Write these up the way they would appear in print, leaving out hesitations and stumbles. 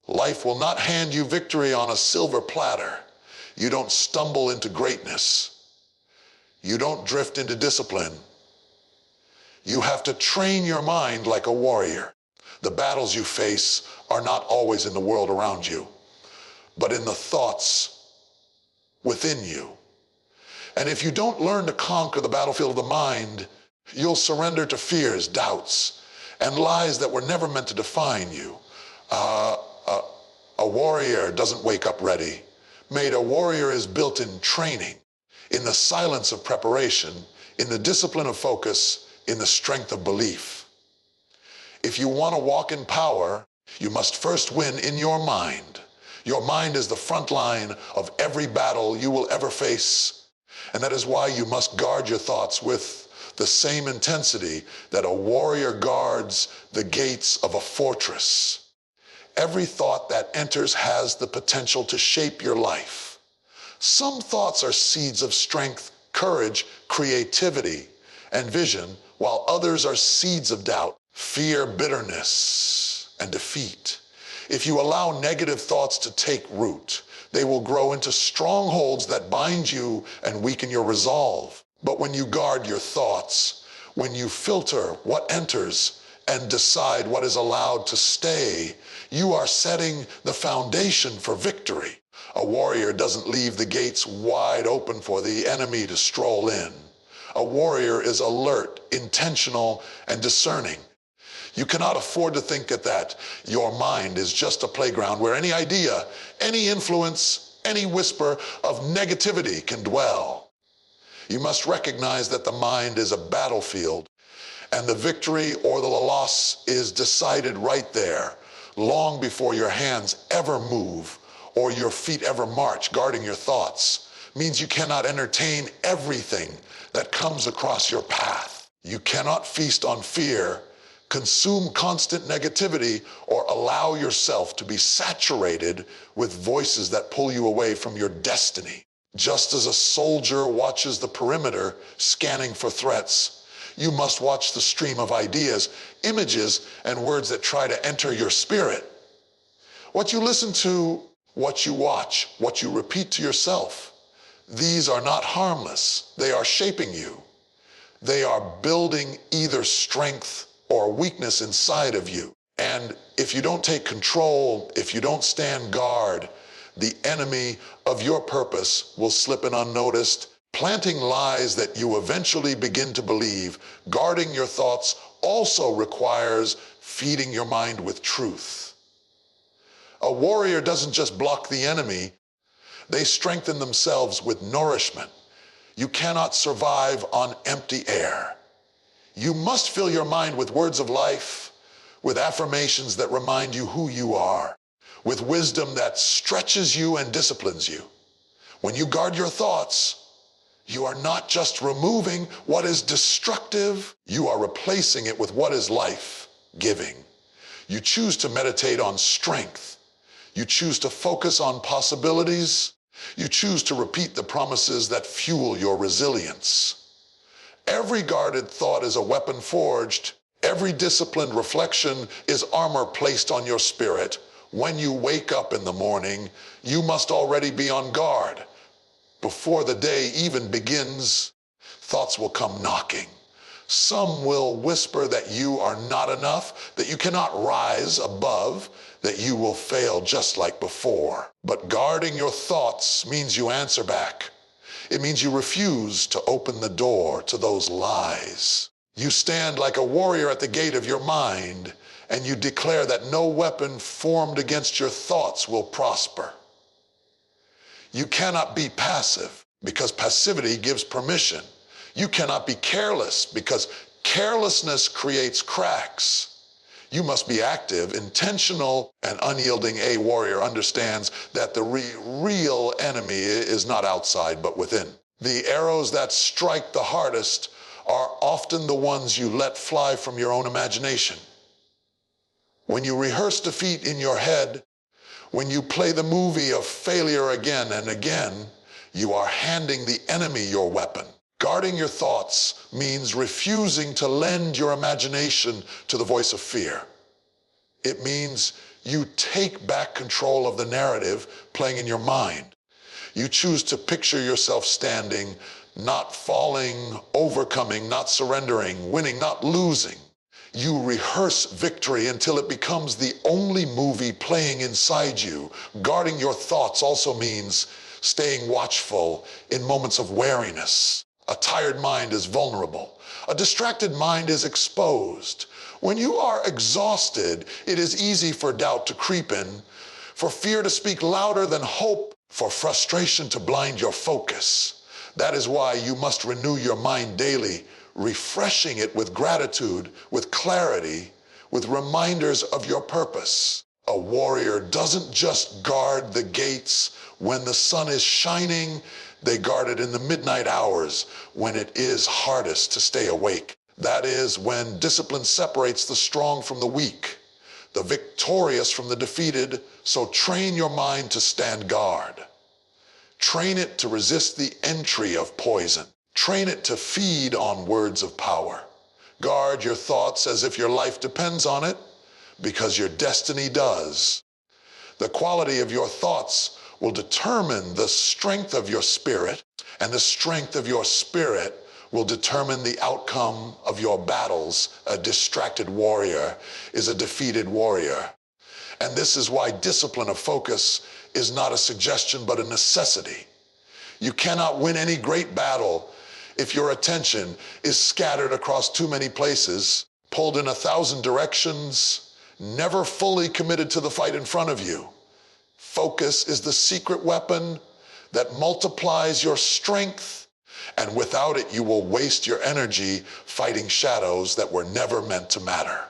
Life will not hand you victory on a silver platter. You don't stumble into greatness. You don't drift into discipline. You have to train your mind like a warrior. The battles you face are not always in the world around you, but in the thoughts within you. And if you don't learn to conquer the battlefield of the mind, you'll surrender to fears, doubts, and lies that were never meant to define you. A warrior doesn't wake up ready. Made a warrior is built in training, in the silence of preparation, in the discipline of focus, in the strength of belief. If you want to walk in power, you must first win in your mind. Your mind is the front line of every battle you will ever face. And that is why you must guard your thoughts with the same intensity that a warrior guards the gates of a fortress. Every thought that enters has the potential to shape your life. Some thoughts are seeds of strength, courage, creativity, and vision, while others are seeds of doubt, fear, bitterness, and defeat. If you allow negative thoughts to take root, they will grow into strongholds that bind you and weaken your resolve. But when you guard your thoughts, when you filter what enters and decide what is allowed to stay, you are setting the foundation for victory. A warrior doesn't leave the gates wide open for the enemy to stroll in. A warrior is alert, intentional, and discerning. You cannot afford to think that your mind is just a playground where any idea, any influence, any whisper of negativity can dwell. You must recognize that the mind is a battlefield, and the victory or the loss is decided right there, long before your hands ever move or your feet ever march. Guarding your thoughts means you cannot entertain everything that comes across your path. You cannot feast on fear, consume constant negativity, or allow yourself to be saturated with voices that pull you away from your destiny. Just as a soldier watches the perimeter, scanning for threats, you must watch the stream of ideas, images, and words that try to enter your spirit. What you listen to, what you watch, what you repeat to yourself, these are not harmless. They are shaping you. They are building either strength or weakness inside of you. And if you don't take control, if you don't stand guard, the enemy of your purpose will slip in unnoticed, planting lies that you eventually begin to believe. Guarding your thoughts also requires feeding your mind with truth. A warrior doesn't just block the enemy, they strengthen themselves with nourishment. You cannot survive on empty air. You must fill your mind with words of life, with affirmations that remind you who you are, with wisdom that stretches you and disciplines you. When you guard your thoughts, you are not just removing what is destructive, you are replacing it with what is life-giving. You choose to meditate on strength. You choose to focus on possibilities. You choose to repeat the promises that fuel your resilience. Every guarded thought is a weapon forged. Every disciplined reflection is armor placed on your spirit. When you wake up in the morning, you must already be on guard. Before the day even begins, thoughts will come knocking. Some will whisper that you are not enough, that you cannot rise above, that you will fail just like before. But guarding your thoughts means you answer back. It means you refuse to open the door to those lies. You stand like a warrior at the gate of your mind, and you declare that no weapon formed against your thoughts will prosper. You cannot be passive, because passivity gives permission. You cannot be careless, because carelessness creates cracks. You must be active, intentional, and unyielding. A warrior understands that the real enemy is not outside, but within. The arrows that strike the hardest are often the ones you let fly from your own imagination. When you rehearse defeat in your head, when you play the movie of failure again and again, you are handing the enemy your weapon. Guarding your thoughts means refusing to lend your imagination to the voice of fear. It means You take back control of the narrative playing in your mind. You choose to picture yourself standing, not falling, overcoming, not surrendering, winning, not losing. You rehearse victory until it becomes the only movie playing inside you. Guarding your thoughts also means staying watchful in moments of wariness. A tired mind is vulnerable. A distracted mind is exposed. When you are exhausted, it is easy for doubt to creep in, for fear to speak louder than hope, for frustration to blind your focus. That is why you must renew your mind daily, refreshing it with gratitude, with clarity, with reminders of your purpose. A warrior doesn't just guard the gates when the sun is shining, they guard it in the midnight hours when it is hardest to stay awake. That is when discipline separates the strong from the weak, the victorious from the defeated. So train your mind to stand guard. Train it to resist the entry of poison. Train it to feed on words of power. Guard your thoughts as if your life depends on it, because your destiny does. The quality of your thoughts will determine the strength of your spirit, and the strength of your spirit will determine the outcome of your battles. A distracted warrior is a defeated warrior. And this is why discipline of focus is not a suggestion but a necessity. You cannot win any great battle if your attention is scattered across too many places, pulled in 1,000 directions, never fully committed to the fight in front of you. Focus is the secret weapon that multiplies your strength, and without it you will waste your energy fighting shadows that were never meant to matter.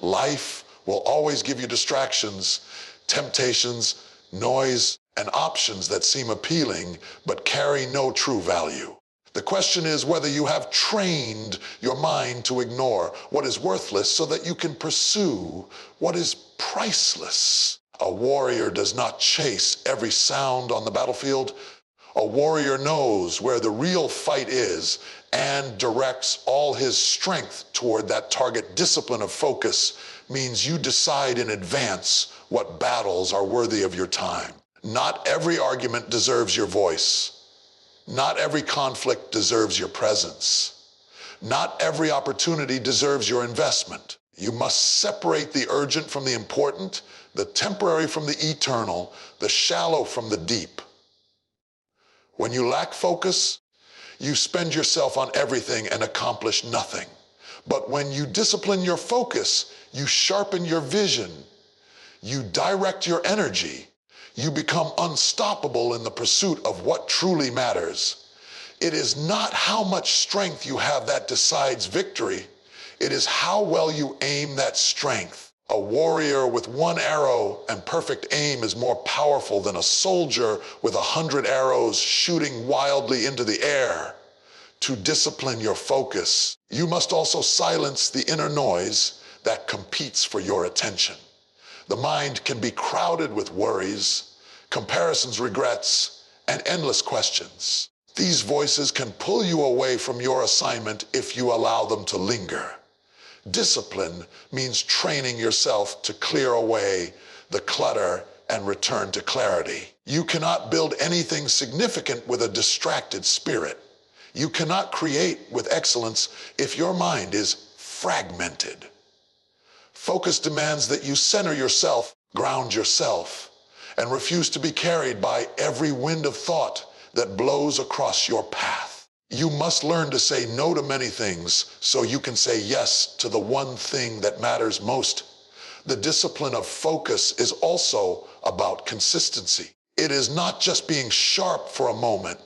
Life will always give you distractions, temptations, noise, and options that seem appealing but carry no true value. The question is whether you have trained your mind to ignore what is worthless so that you can pursue what is priceless. A warrior does not chase every sound on the battlefield. A warrior knows where the real fight is and directs all his strength toward that target. Discipline of focus means you decide in advance what battles are worthy of your time. Not every argument deserves your voice. Not every conflict deserves your presence. Not every opportunity deserves your investment. You must separate the urgent from the important, the temporary from the eternal, the shallow from the deep. When you lack focus, you spend yourself on everything and accomplish nothing. But when you discipline your focus, you sharpen your vision, you direct your energy, you become unstoppable in the pursuit of what truly matters. It is not how much strength you have that decides victory. It is how well you aim that strength. A warrior with one arrow and perfect aim is more powerful than a soldier with 100 arrows shooting wildly into the air. To discipline your focus, you must also silence the inner noise that competes for your attention. The mind can be crowded with worries, comparisons, regrets, and endless questions. These voices can pull you away from your assignment if you allow them to linger. Discipline means training yourself to clear away the clutter and return to clarity. You cannot build anything significant with a distracted spirit. You cannot create with excellence if your mind is fragmented. Focus demands that you center yourself, ground yourself, and refuse to be carried by every wind of thought that blows across your path. You must learn to say no to many things so you can say yes to the one thing that matters most. The discipline of focus is also about consistency. It is not just being sharp for a moment,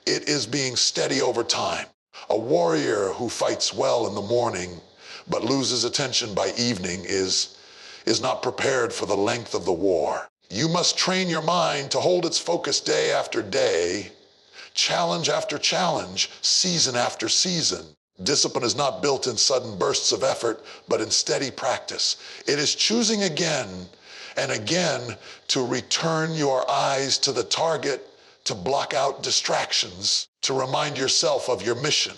it is being steady over time. A warrior who fights well in the morning but loses attention by evening is not prepared for the length of the war. You must train your mind to hold its focus day after day, challenge after challenge, season after season. Discipline is not built in sudden bursts of effort, but in steady practice. It is choosing again and again to return your eyes to the target, to block out distractions, to remind yourself of your mission.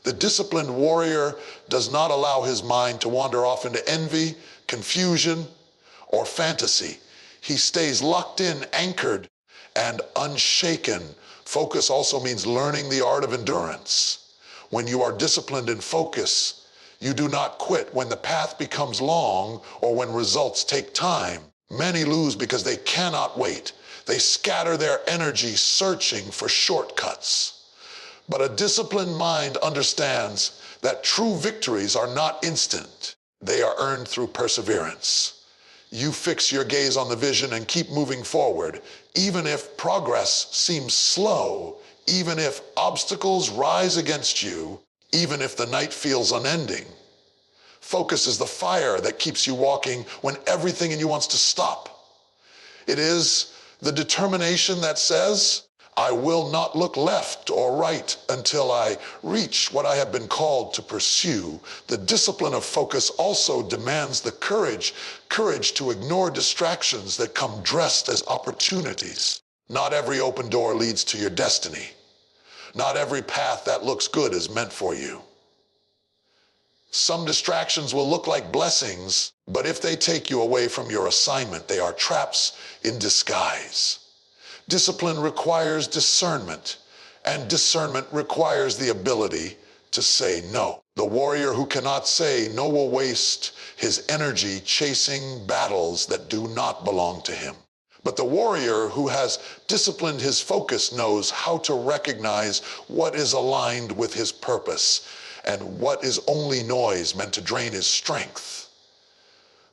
The disciplined warrior does not allow his mind to wander off into envy, confusion, or fantasy. He stays locked in, anchored, and unshaken. Focus also means learning the art of endurance. When you are disciplined in focus, you do not quit when the path becomes long or when results take time. Many lose because they cannot wait. They scatter their energy searching for shortcuts. But a disciplined mind understands that true victories are not instant. They are earned through perseverance. You fix your gaze on the vision and keep moving forward, even if progress seems slow, even if obstacles rise against you, even if the night feels unending. Focus is the fire that keeps you walking when everything in you wants to stop. It is the determination that says, I will not look left or right until I reach what I have been called to pursue. The discipline of focus also demands the courage to ignore distractions that come dressed as opportunities. Not every open door leads to your destiny. Not every path that looks good is meant for you. Some distractions will look like blessings, but if they take you away from your assignment, they are traps in disguise. Discipline requires discernment, and discernment requires the ability to say no. The warrior who cannot say no will waste his energy chasing battles that do not belong to him. But the warrior who has disciplined his focus knows how to recognize what is aligned with his purpose and what is only noise meant to drain his strength.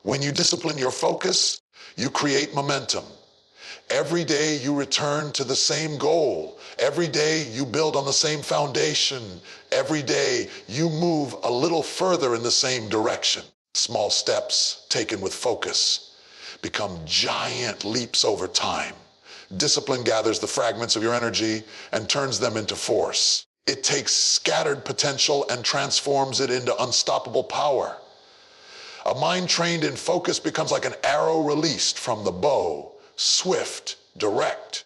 When you discipline your focus, you create momentum. Every day you return to the same goal. Every day you build on the same foundation. Every day you move a little further in the same direction. Small steps taken with focus become giant leaps over time. Discipline gathers the fragments of your energy and turns them into force. It takes scattered potential and transforms it into unstoppable power. A mind trained in focus becomes like an arrow released from the bow, swift, direct,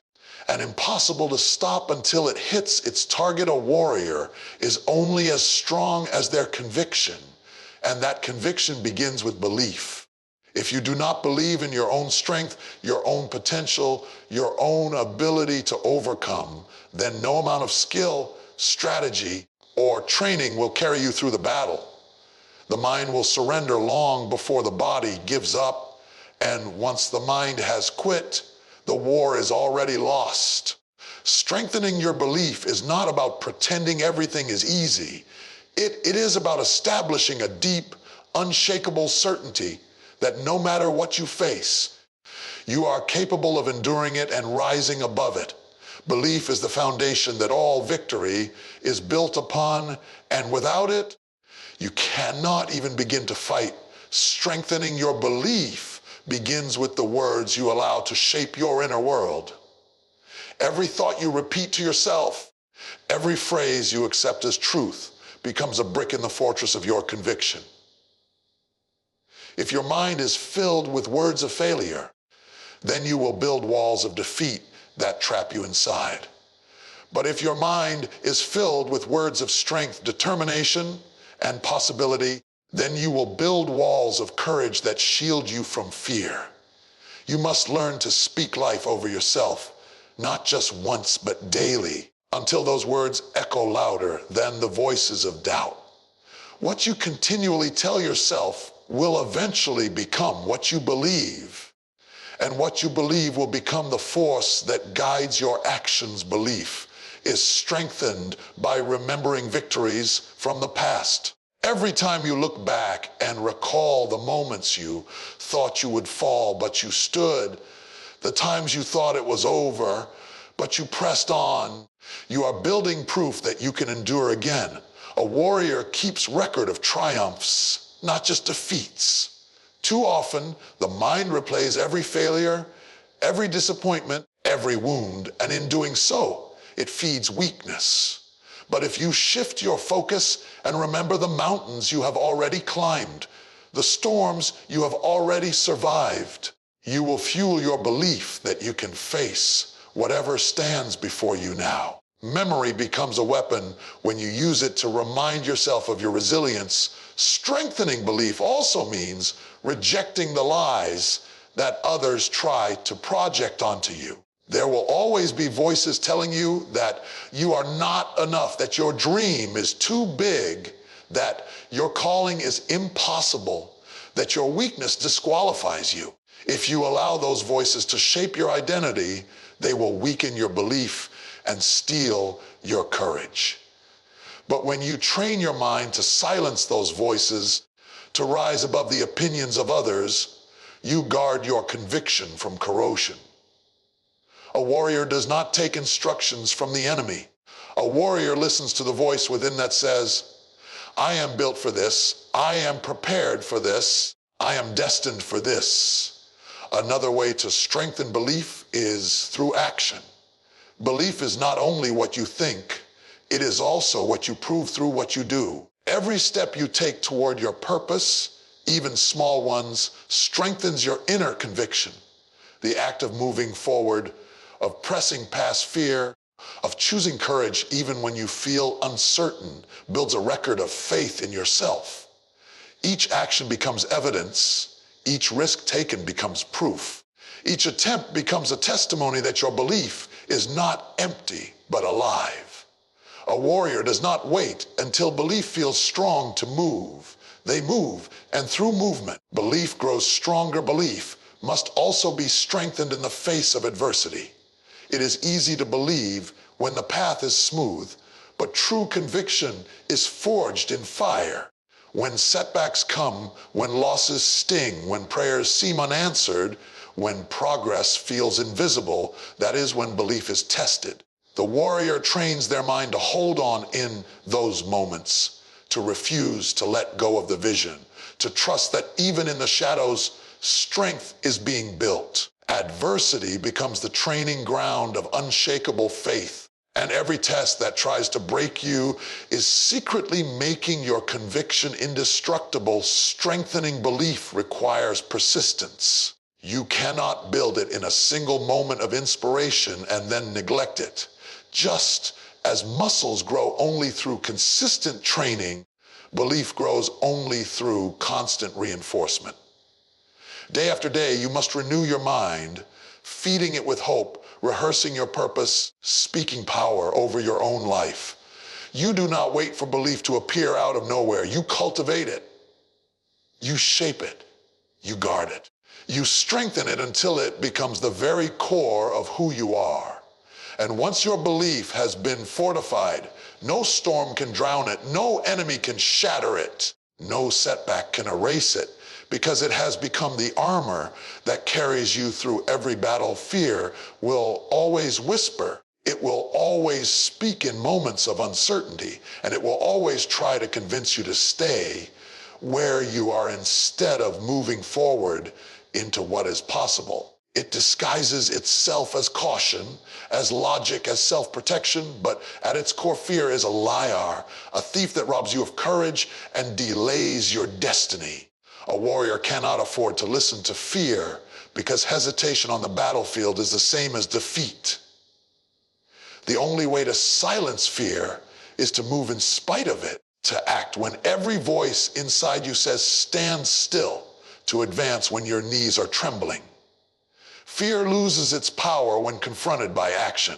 and impossible to stop until it hits its target. A warrior is only as strong as their conviction, and that conviction begins with belief. If you do not believe in your own strength, your own potential, your own ability to overcome, then no amount of skill, strategy, or training will carry you through the battle. The mind will surrender long before the body gives up, and once the mind has quit, the war is already lost. Strengthening your belief is not about pretending everything is easy. It is about establishing a deep, unshakable certainty that no matter what you face, you are capable of enduring it and rising above it. Belief is the foundation that all victory is built upon, and without it, you cannot even begin to fight. Strengthening your belief begins with the words you allow to shape your inner world. Every thought you repeat to yourself, every phrase you accept as truth becomes a brick in the fortress of your conviction. If your mind is filled with words of failure, then you will build walls of defeat that trap you inside. But if your mind is filled with words of strength, determination, and possibility, then you will build walls of courage that shield you from fear. You must learn to speak life over yourself, not just once, but daily, until those words echo louder than the voices of doubt. What you continually tell yourself will eventually become what you believe. And what you believe will become the force that guides your actions. Belief is strengthened by remembering victories from the past. Every time you look back and recall the moments you thought you would fall, but you stood, the times you thought it was over, but you pressed on, you are building proof that you can endure again. A warrior keeps record of triumphs, not just defeats. Too often, the mind replays every failure, every disappointment, every wound, and in doing so, it feeds weakness. But if you shift your focus and remember the mountains you have already climbed, the storms you have already survived, you will fuel your belief that you can face whatever stands before you now. Memory becomes a weapon when you use it to remind yourself of your resilience. Strengthening belief also means rejecting the lies that others try to project onto you. There will always be voices telling you that you are not enough, that your dream is too big, that your calling is impossible, that your weakness disqualifies you. If you allow those voices to shape your identity, they will weaken your belief and steal your courage. But when you train your mind to silence those voices, to rise above the opinions of others, you guard your conviction from corrosion. A warrior does not take instructions from the enemy. A warrior listens to the voice within that says, I am built for this. I am prepared for this. I am destined for this. Another way to strengthen belief is through action. Belief is not only what you think, it is also what you prove through what you do. Every step you take toward your purpose, even small ones, strengthens your inner conviction. The act of moving forward, of pressing past fear, of choosing courage even when you feel uncertain, builds a record of faith in yourself. Each action becomes evidence. Each risk taken becomes proof. Each attempt becomes a testimony that your belief is not empty, but alive. A warrior does not wait until belief feels strong to move. They move, and through movement, belief grows stronger. Belief must also be strengthened in the face of adversity. It is easy to believe when the path is smooth, but true conviction is forged in fire. When setbacks come, when losses sting, when prayers seem unanswered, when progress feels invisible, that is when belief is tested. The warrior trains their mind to hold on in those moments, to refuse to let go of the vision, to trust that even in the shadows, strength is being built. Adversity becomes the training ground of unshakable faith, and every test that tries to break you is secretly making your conviction indestructible. Strengthening belief requires persistence. You cannot build it in a single moment of inspiration and then neglect it. Just as muscles grow only through consistent training, belief grows only through constant reinforcement. Day after day, you must renew your mind, feeding it with hope, rehearsing your purpose, speaking power over your own life. You do not wait for belief to appear out of nowhere. You cultivate it. You shape it. You guard it. You strengthen it until it becomes the very core of who you are. And once your belief has been fortified, no storm can drown it. No enemy can shatter it. No setback can erase it, because it has become the armor that carries you through every battle. Fear will always whisper. It will always speak in moments of uncertainty, and it will always try to convince you to stay where you are instead of moving forward into what is possible. It disguises itself as caution, as logic, as self-protection, but at its core, fear is a liar, a thief that robs you of courage and delays your destiny. A warrior cannot afford to listen to fear, because hesitation on the battlefield is the same as defeat. The only way to silence fear is to move in spite of it, to act when every voice inside you says, stand still, to advance when your knees are trembling. Fear loses its power when confronted by action,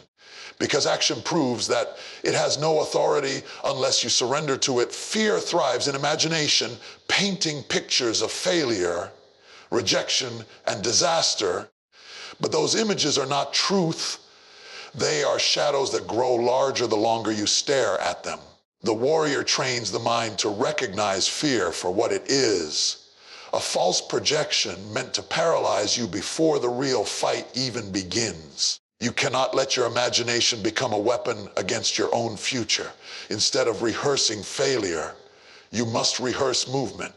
because action proves that it has no authority unless you surrender to it. Fear thrives in imagination, painting pictures of failure, rejection, and disaster. But those images are not truth. They are shadows that grow larger the longer you stare at them. The warrior trains the mind to recognize fear for what it is. A false projection meant to paralyze you before the real fight even begins. You cannot let your imagination become a weapon against your own future. Instead of rehearsing failure, you must rehearse movement.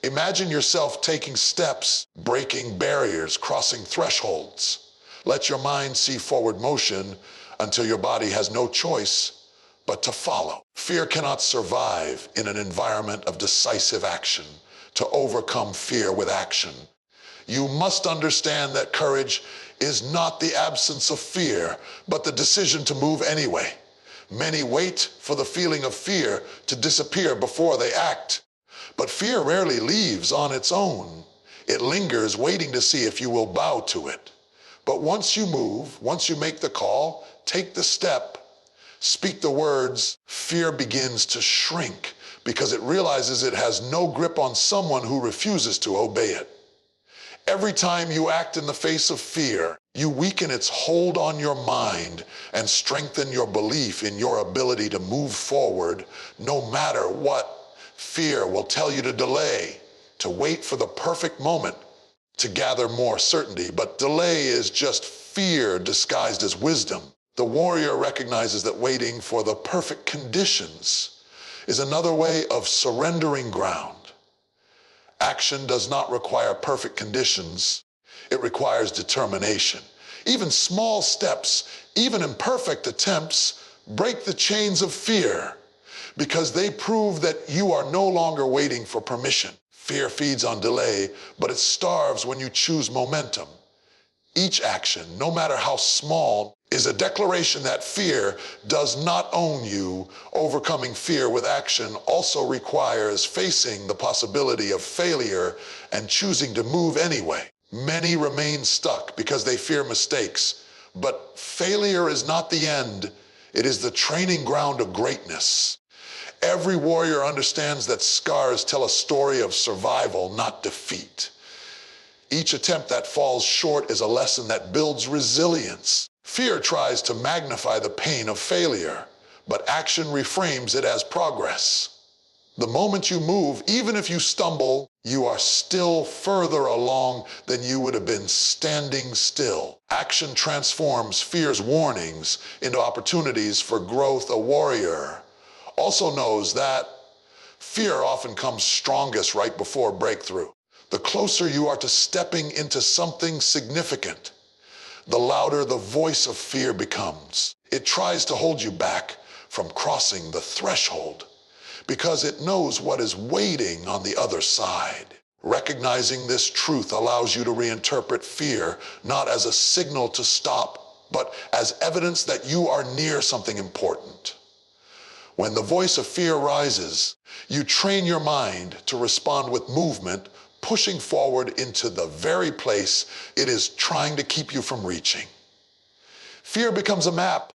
Imagine yourself taking steps, breaking barriers, crossing thresholds. Let your mind see forward motion until your body has no choice but to follow. Fear cannot survive in an environment of decisive action. To overcome fear with action, you must understand that courage is not the absence of fear, but the decision to move anyway. Many wait for the feeling of fear to disappear before they act. But fear rarely leaves on its own. It lingers, waiting to see if you will bow to it. But once you move, once you make the call, take the step, speak the words, fear begins to shrink because it realizes it has no grip on someone who refuses to obey it. Every time you act in the face of fear, you weaken its hold on your mind and strengthen your belief in your ability to move forward no matter what. Fear will tell you to delay, to wait for the perfect moment, to gather more certainty. But delay is just fear disguised as wisdom. The warrior recognizes that waiting for the perfect conditions is another way of surrendering ground. Action does not require perfect conditions. It requires determination. Even small steps, even imperfect attempts, break the chains of fear because they prove that you are no longer waiting for permission. Fear feeds on delay, but it starves when you choose momentum. Each action, no matter how small, is a declaration that fear does not own you. Overcoming fear with action also requires facing the possibility of failure and choosing to move anyway. Many remain stuck because they fear mistakes, but failure is not the end. It is the training ground of greatness. Every warrior understands that scars tell a story of survival, not defeat. Each attempt that falls short is a lesson that builds resilience. Fear tries to magnify the pain of failure, but action reframes it as progress. The moment you move, even if you stumble, you are still further along than you would have been standing still. Action transforms fear's warnings into opportunities for growth. A warrior also knows that fear often comes strongest right before breakthrough. The closer you are to stepping into something significant, the louder the voice of fear becomes. It tries to hold you back from crossing the threshold because it knows what is waiting on the other side. Recognizing this truth allows you to reinterpret fear not as a signal to stop, but as evidence that you are near something important. When the voice of fear rises, you train your mind to respond with movement, pushing forward into the very place it is trying to keep you from reaching. Fear becomes a map,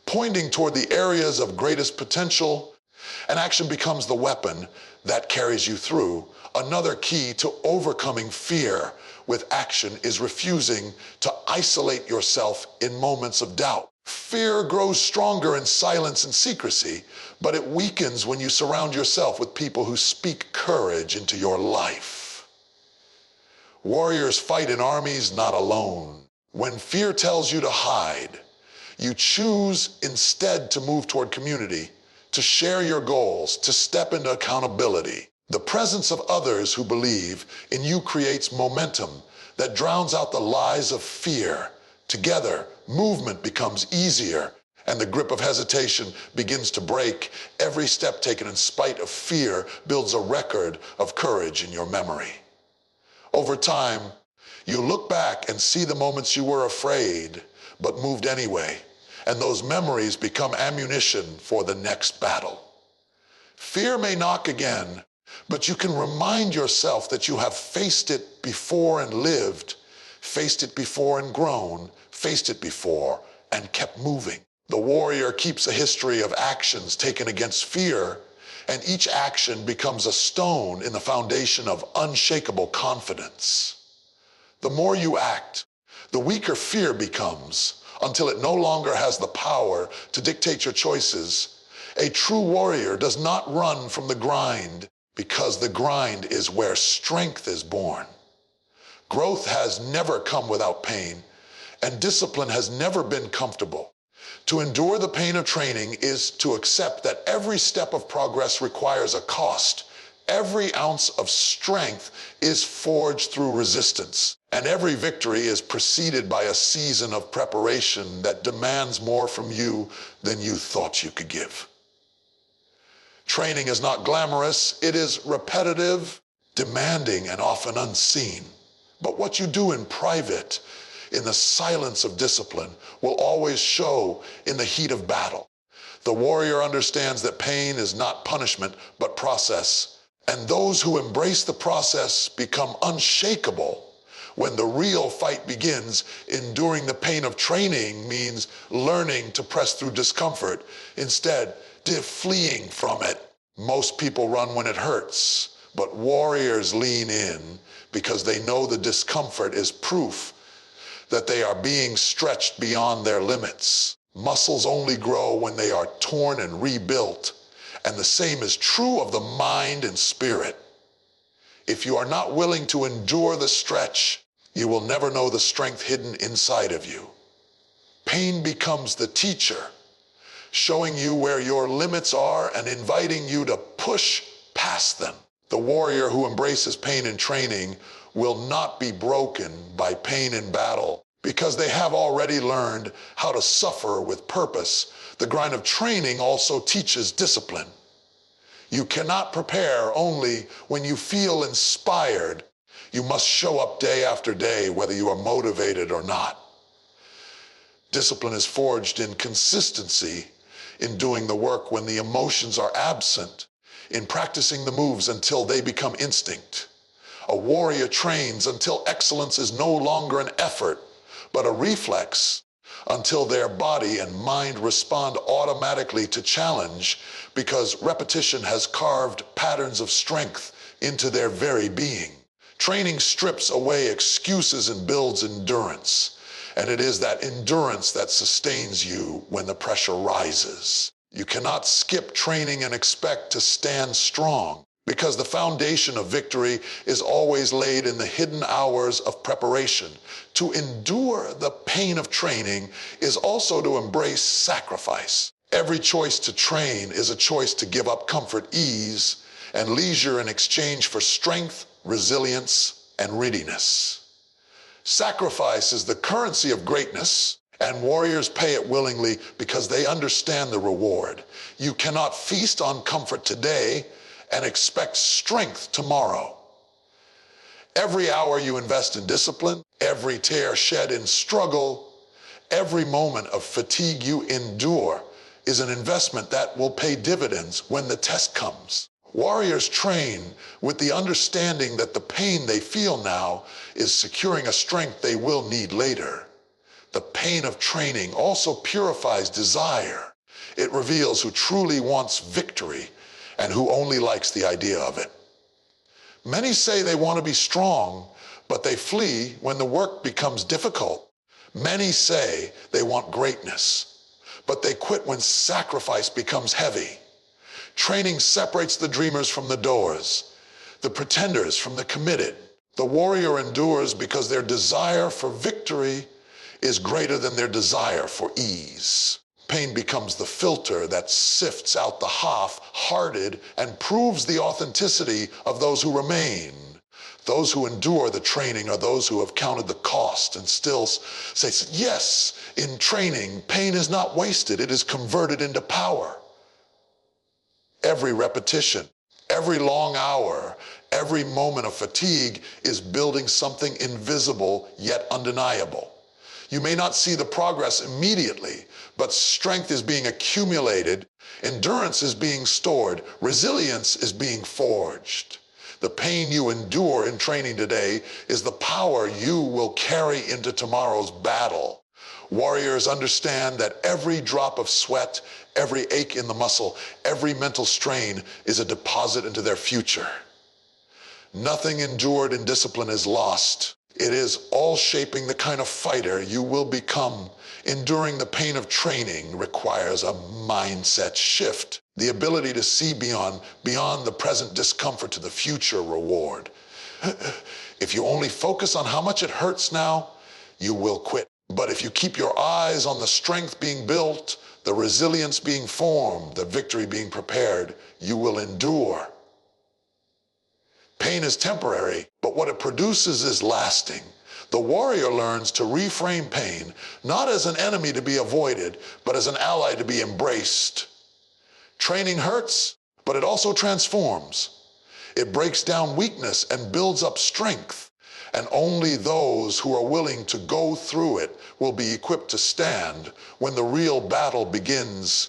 pointing toward the areas of greatest potential, and action becomes the weapon that carries you through. Another key to overcoming fear with action is refusing to isolate yourself in moments of doubt. Fear grows stronger in silence and secrecy, but it weakens when you surround yourself with people who speak courage into your life. Warriors fight in armies, not alone. When fear tells you to hide, you choose instead to move toward community, to share your goals, to step into accountability. The presence of others who believe in you creates momentum that drowns out the lies of fear. Together, movement becomes easier, and the grip of hesitation begins to break. Every step taken in spite of fear builds a record of courage in your memory. Over time, you look back and see the moments you were afraid, but moved anyway, and those memories become ammunition for the next battle. Fear may knock again, but you can remind yourself that you have faced it before and lived, faced it before and grown, faced it before and kept moving. The warrior keeps a history of actions taken against fear, and each action becomes a stone in the foundation of unshakable confidence. The more you act, the weaker fear becomes until it no longer has the power to dictate your choices. A true warrior does not run from the grind because the grind is where strength is born. Growth has never come without pain, and discipline has never been comfortable. To endure the pain of training is to accept that every step of progress requires a cost. Every ounce of strength is forged through resistance, and every victory is preceded by a season of preparation that demands more from you than you thought you could give. Training is not glamorous. It is repetitive, demanding, and often unseen. But what you do in private, in the silence of discipline, will always show in the heat of battle. The warrior understands that pain is not punishment, but process. And those who embrace the process become unshakable. When the real fight begins, enduring the pain of training means learning to press through discomfort instead of fleeing from it. Most people run when it hurts, but warriors lean in because they know the discomfort is proof that they are being stretched beyond their limits. Muscles only grow when they are torn and rebuilt, and the same is true of the mind and spirit. If you are not willing to endure the stretch, you will never know the strength hidden inside of you. Pain becomes the teacher, showing you where your limits are and inviting you to push past them. The warrior who embraces pain in training will not be broken by pain in battle because they have already learned how to suffer with purpose. The grind of training also teaches discipline. You cannot prepare only when you feel inspired. You must show up day after day, whether you are motivated or not. Discipline is forged in consistency, in doing the work when the emotions are absent, in practicing the moves until they become instinct. A warrior trains until excellence is no longer an effort, but a reflex, until their body and mind respond automatically to challenge because repetition has carved patterns of strength into their very being. Training strips away excuses and builds endurance, and it is that endurance that sustains you when the pressure rises. You cannot skip training and expect to stand strong, because the foundation of victory is always laid in the hidden hours of preparation. To endure the pain of training is also to embrace sacrifice. Every choice to train is a choice to give up comfort, ease, and leisure in exchange for strength, resilience, and readiness. Sacrifice is the currency of greatness, and warriors pay it willingly because they understand the reward. You cannot feast on comfort today and expect strength tomorrow. Every hour you invest in discipline, every tear shed in struggle, every moment of fatigue you endure is an investment that will pay dividends when the test comes. Warriors train with the understanding that the pain they feel now is securing a strength they will need later. The pain of training also purifies desire. It reveals who truly wants victory and who only likes the idea of it. Many say they want to be strong, but they flee when the work becomes difficult. Many say they want greatness, but they quit when sacrifice becomes heavy. Training separates the dreamers from the doers, the pretenders from the committed. The warrior endures because their desire for victory is greater than their desire for ease. Pain becomes the filter that sifts out the half-hearted and proves the authenticity of those who remain. Those who endure the training are those who have counted the cost and still say, yes, in training, pain is not wasted, it is converted into power. Every repetition, every long hour, every moment of fatigue is building something invisible yet undeniable. You may not see the progress immediately, but strength is being accumulated, endurance is being stored, resilience is being forged. The pain you endure in training today is the power you will carry into tomorrow's battle. Warriors understand that every drop of sweat, every ache in the muscle, every mental strain is a deposit into their future. Nothing endured in discipline is lost. It is all shaping the kind of fighter you will become. Enduring the pain of training requires a mindset shift, the ability to see beyond the present discomfort to the future reward. If you only focus on how much it hurts now, you will quit. But if you keep your eyes on the strength being built, the resilience being formed, the victory being prepared, you will endure. Pain is temporary, but what it produces is lasting. The warrior learns to reframe pain, not as an enemy to be avoided, but as an ally to be embraced. Training hurts, but it also transforms. It breaks down weakness and builds up strength. And only those who are willing to go through it will be equipped to stand when the real battle begins.